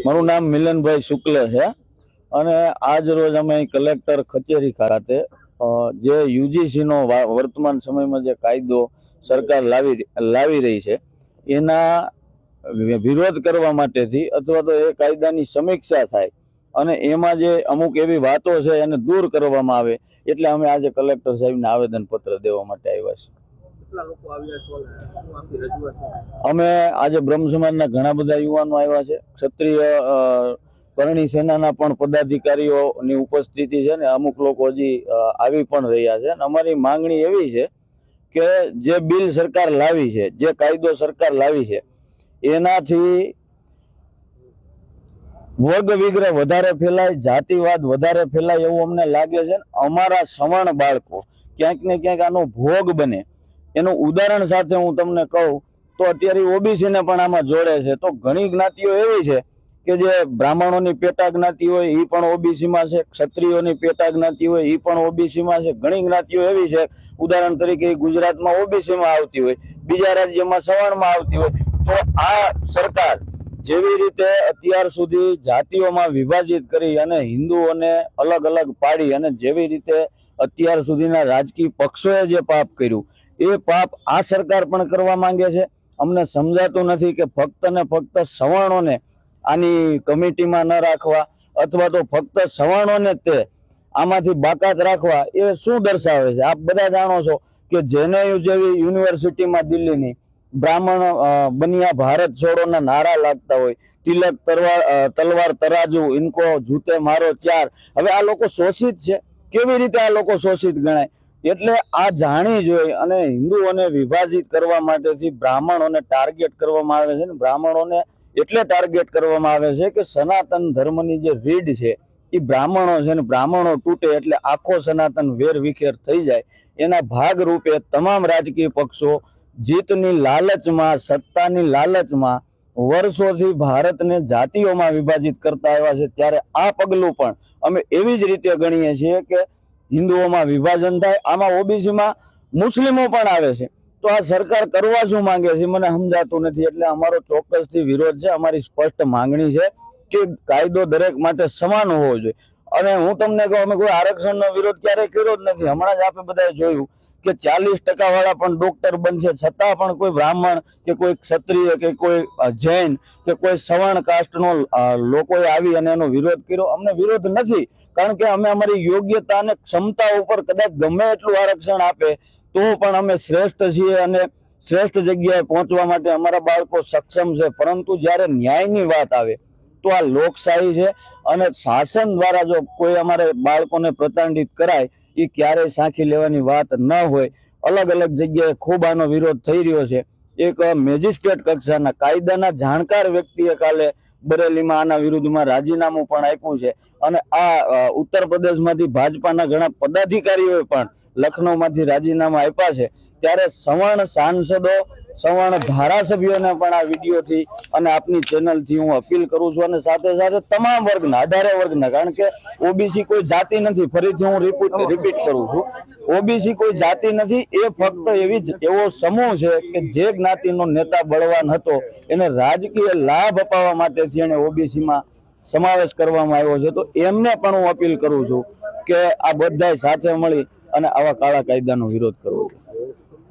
મારું નામ મિલનભાઈ શુક્લ છે અને આજ રોજ અમે કલેક્ટર કચેરી ખાતે જે યુજીસી નો વર્તમાન સમયમાં જે કાયદો સરકાર લાવી રહી છે એના વિરોધ કરવા માટેથી અથવા તો એ કાયદાની સમીક્ષા થાય અને એમાં જે અમુક એવી વાતો છે એને દૂર કરવામાં આવે એટલે અમે આજે કલેક્ટર સાહેબને આવેદન પત્ર દેવા માટે આવ્યા છીએ। અમે આજે બ્રહ્મ સમાજના ઘણા બધા યુવાનો આવ્યા છે, ક્ષત્રિય કરણી સેનાના પણ પદાધિકારીઓની ઉપસ્થિતિ છે ને અમુક લોકો હજી આવી પણ રહ્યા છે। અમારી માંગણી એવી છે કે જે બિલ સરકાર લાવી છે, જે કાયદો સરકાર લાવી છે એનાથી વર્ગ વિગ્રહ વધારે ફેલાય, જાતિવાદ વધારે ફેલાય એવું અમને લાગે છે। અમારા સવર્ણ બાળકો ક્યાંક ને ક્યાંક આનો ભોગ બને એનું ઉદાહરણ સાથે હું તમને કહું તો અત્યારે ઓબીસી ને પણ આમાં જોડે છે। તો ઘણી જ્ઞાતિઓ એવી છે કે જે બ્રાહ્મણોની પેટા જ્ઞાતિ હોય એ પણ ઓબીસી માં છે, ક્ષત્રિયોની પેટા જ્ઞાતિ હોય એ પણ ઓબીસી માં છે। ઘણી જ્ઞાતિઓ એવી છે, ઉદાહરણ તરીકે ગુજરાતમાં ઓબીસી માં આવતી હોય, બીજા રાજ્યમાં સવર્ણમાં આવતી હોય। તો આ સરકાર જેવી રીતે અત્યાર સુધી જાતિઓમાં વિભાજિત કરી અને હિન્દુઓને અલગ અલગ પાડી અને જેવી રીતે અત્યાર સુધીના રાજકીય પક્ષોએ જે પાપ કર્યું એ પાપ આ સરકાર પણ કરવા માંગે છે। અમને સમજાતું નથી કે ફક્ત ને ફક્ત સવર્ણોને આની કમિટીમાં ન રાખવા અથવા તો ફક્ત સવર્ણોને તે આમાંથી બાકાત રાખવા એ શું દર્શાવે છે? આપ બધા જાણો છો કે જેએનયુ જેવી યુનિવર્સિટીમાં દિલ્હીની બ્રાહ્મણ બનિયા ભારત છોડોના નારા લાગતા હોય, તિલક તલવાર તરાજુ ઇનકો જૂતે મારો ચાર। હવે આ લોકો શોષિત છે, કેવી રીતે આ લોકો શોષિત ગણાય? એટલે આ જાણી જોઈ અને હિન્દુઓને વિભાજિત કરવા માટેથી બ્રાહ્મણોને ટાર્ગેટ કરવામાં આવે છે ને બ્રાહ્મણોને એટલે ટાર્ગેટ કરવામાં આવે છે કે સનાતન ધર્મની જે રીડ છે એ બ્રાહ્મણો છે ને બ્રાહ્મણો તૂટે એટલે આખો સનાતન વેર વિખેર થઈ જાય। એના ભાગ રૂપે તમામ રાજકીય પક્ષો જીતની લાલચમાં, સત્તાની લાલચમાં વર્ષોથી ભારતને જાતિઓમાં વિભાજિત કરતા આવ્યા છે। ત્યારે આ પગલું પણ અમે એવી જ રીતે ગણીએ છીએ કે હિન્દુઓમાં વિભાજન થાય, આમાં ઓબીસીમાં મુસ્લિમો પણ આવે છે। તો આ સરકાર કરવા શું માંગે છે મને સમજાતું નથી। એટલે અમારો ચોક્કસથી વિરોધ છે। અમારી સ્પષ્ટ માંગણી છે કે કાયદો દરેક માટે સમાન હોવો જોઈએ। અને હું તમને કહું, અમે કોઈ આરક્ષણનો વિરોધ ક્યારેય કર્યો જ નથી। હમણાં જ આપણે બધાએ જોયું કે 40% વાળા પણ ડોક્ટર બનશે, છતાં પણ કોઈ બ્રાહ્મણ કે કોઈ ક્ષત્રિય કે કોઈ જૈન કે કોઈ સવર્ણ કાસ્ટનો લોકોએ આવી અને એનો વિરોધ કર્યો। અમને વિરોધ નથી, કારણ કે અમે અમારી યોગ્યતા અને ક્ષમતા ઉપર કદાચ ગમે એટલું આરક્ષણ આપે તો પણ અમે શ્રેષ્ઠ છીએ અને શ્રેષ્ઠ જગ્યાએ પહોંચવા માટે અમારા બાળકો સક્ષમ છે। પરંતુ જ્યારે ન્યાયની વાત આવે તો આ લોકશાહી છે અને શાસન દ્વારા જો કોઈ અમારે બાળકોને પ્રતાડિત કરાય એ ક્યારેય સાંખી લેવાની વાત ન હોય। અલગ અલગ જગ્યાએ ખૂબ આનો વિરોધ થઈ રહ્યો છે। એક મેજિસ્ટ્રેટ કક્ષાના કાયદાના જાણકાર વ્યક્તિએ કાલે બરેલીમાં આના વિરુદ્ધમાં રાજીનામું પણ આપ્યું છે અને આ ઉત્તર પ્રદેશમાંથી ભાજપાના ઘણા પદાધિકારીઓએ પણ લખનૌમાંથી રાજીનામા આપ્યા છે। ત્યારે સવર્ણ સાંસદો, સવર્ણ ધારાસભ્યોને પણ આ વિડીયોથી અને આપની ચેનલથી હું અપીલ કરું છું અને સાથે સાથે તમામ વર્ગના, 18 વર્ગના, કારણ કે ઓબીસી કોઈ જાતિ નથી, ફરીથી હું રિપીટ કરું છું, ઓબીસી કોઈ જાતિ નથી, એ ફક્ત એવો સમૂહ છે કે જે જ્ઞાતિનો નેતા બળવાન હતો એને રાજકીય લાભ અપાવવા માટેથી એને ઓબીસીમાં સમાવેશ કરવામાં આવ્યો છે। તો એમને પણ હું અપીલ કરું છું કે આ બધાય સાથે મળી અને આવા કાળા કાયદાનો વિરોધ કરવો જોઈએ।